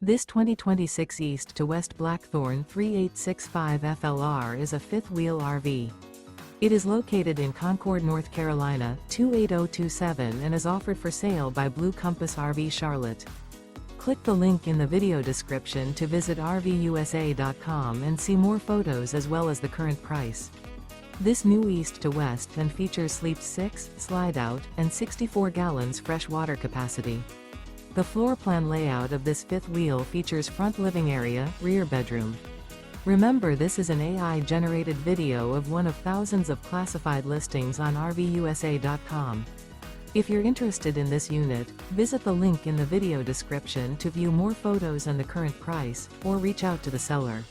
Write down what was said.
This 2026 East to West Blackthorn 3865 FLR is a fifth-wheel RV. It is located in Concord, North Carolina, 28027 and is offered for sale by Blue Compass RV Charlotte. Click the link in the video description to visit RVUSA.com and see more photos as well as the current price. This new East to West and features sleeps 6, slide-out, and 64 gallons fresh water capacity. The floor plan layout of this fifth wheel features front living area, rear bedroom. Remember, this is an AI-generated video of one of thousands of classified listings on RVUSA.com. If you're interested in this unit, visit the link in the video description to view more photos and the current price, or reach out to the seller.